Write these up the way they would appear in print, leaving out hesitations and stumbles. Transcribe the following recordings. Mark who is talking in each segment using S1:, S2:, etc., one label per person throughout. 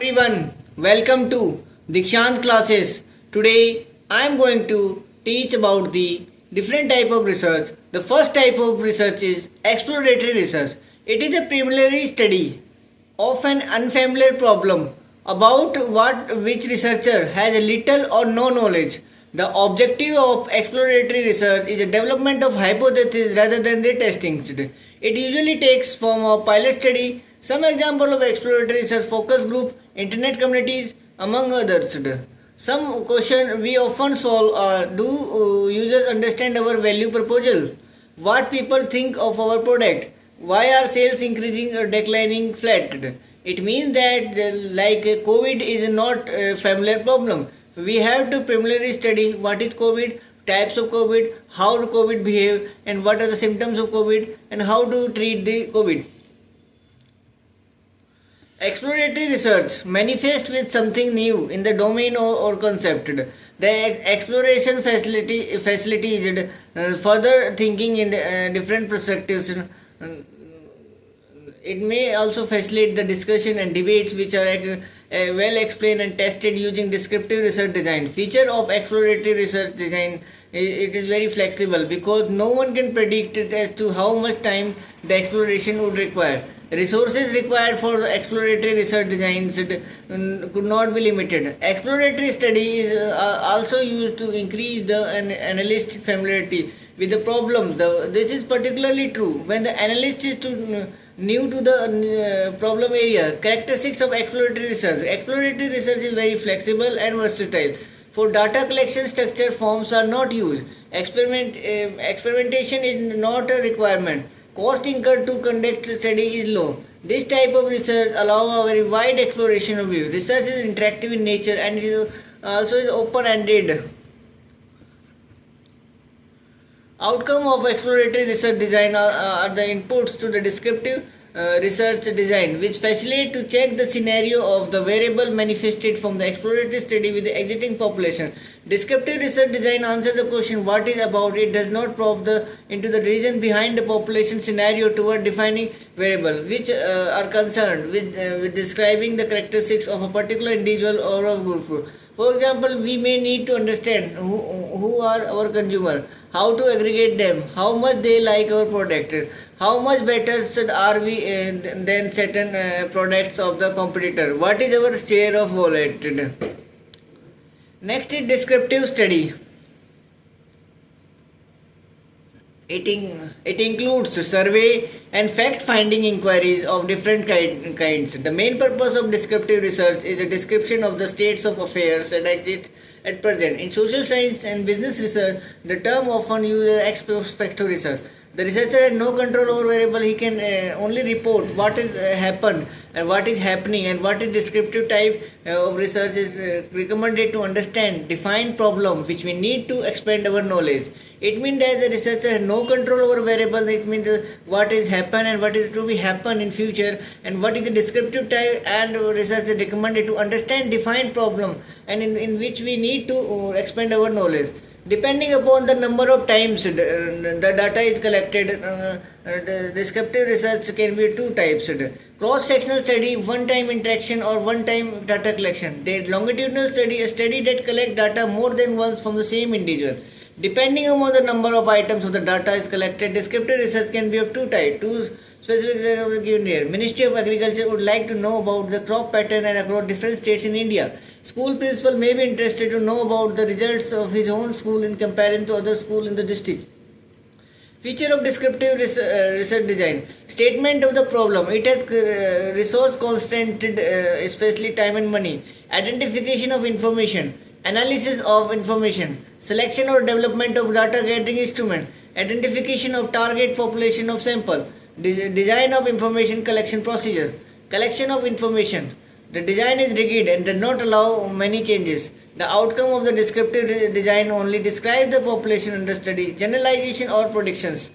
S1: Everyone, welcome to Dikshant classes. Today I am going to teach about the different type of research. The first type of research is exploratory research. It is a preliminary study of an unfamiliar problem about which researcher has a little or no knowledge. The objective of exploratory research is the development of hypotheses rather than their testing. It usually takes form of pilot study. Some example of exploratory research: focus group, internet communities, among others. Some question we often solve are: do users understand our value proposal? What people think of our product? Why are sales increasing or declining flat? It means that like COVID is not a familiar problem. We have to primarily study what is COVID, types of COVID, how do COVID behave, and what are the symptoms of COVID, and how to treat the COVID. Exploratory research manifests with something new in the domain or concept. The exploration facility is further thinking in different perspectives. It may also facilitate the discussion and debates which are well explained and tested using descriptive research design. Feature of exploratory research design: it is very flexible because no one can predict it as to how much time the exploration would require. Resources required for the exploratory research designs could not be limited. Exploratory study is also used to increase the analyst's familiarity with the problem. This is particularly true when the analyst is new to the problem area. Characteristics of exploratory research: exploratory research is very flexible and versatile. For data collection, structure forms are not used. Experimentation is not a requirement. Cost incurred to conduct study is low. This type of research allows a very wide exploration of view. Research is interactive in nature and it is also is open-ended. Outcome of exploratory research design are the inputs to the descriptive research design, which facilitate to check the scenario of the variable manifested from the exploratory study with the existing population. Descriptive research design answers the question what is about. It does not probe into the reason behind the population scenario toward defining variable which are concerned with describing the characteristics of a particular individual or a group. For example, we may need to understand who are our consumer, how to aggregate them, how much they like our product, how much better are we than certain products of the competitor, what is our share of wallet. Next is descriptive study. It includes survey and fact-finding inquiries of different kinds. The main purpose of descriptive research is a description of the states of affairs that exist at present. In social science and business research, the term often used as ex post research. The researcher has no control over variable. He can only report what has happened and what is happening, and what is descriptive type of research is recommended to understand defined problem which we need to expand our knowledge. It means that the researcher has no control over variable. It means what is happen and what is to be happen in future, and what is the descriptive type, and research is recommended to understand defined problem and in which we need to expand our knowledge. Depending upon the number of times the data is collected, descriptive research can be two types: cross-sectional study, one-time interaction, or one-time data collection. The longitudinal study, a study that collects data more than once from the same individual. Depending upon the number of items of the data is collected, descriptive research can be of two types. Two specific given here. Ministry of Agriculture would like to know about the crop pattern and across different states in India. School principal may be interested to know about the results of his own school in comparison to other schools in the district. Feature of descriptive research design: statement of the problem. It has resource constrained, especially time and money. Identification of information. Analysis of information. Selection or development of data gathering instrument. Identification of target population of sample. Design of information collection procedure. Collection of information. The design is rigid and does not allow many changes. The outcome of the descriptive design only describes the population under study. Generalization or predictions.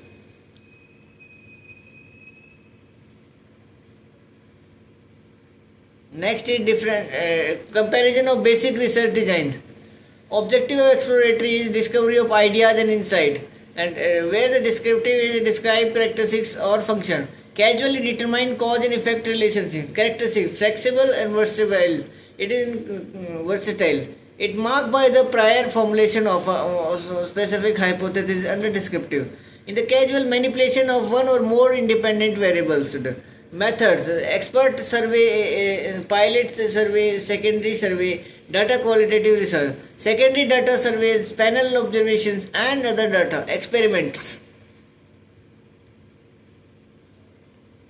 S1: Next is different comparison of basic research design. Objective of exploratory is discovery of ideas and insight, and where the descriptive is describe characteristics or function. Casually determine cause and effect relationship. Characteristic: flexible and versatile. It is versatile. It marked by the prior formulation of a specific hypothesis under descriptive. In the casual, manipulation of one or more independent variables. Methods: expert survey, pilot survey, secondary survey, data qualitative research, secondary data surveys, panel observations, and other data. Experiments.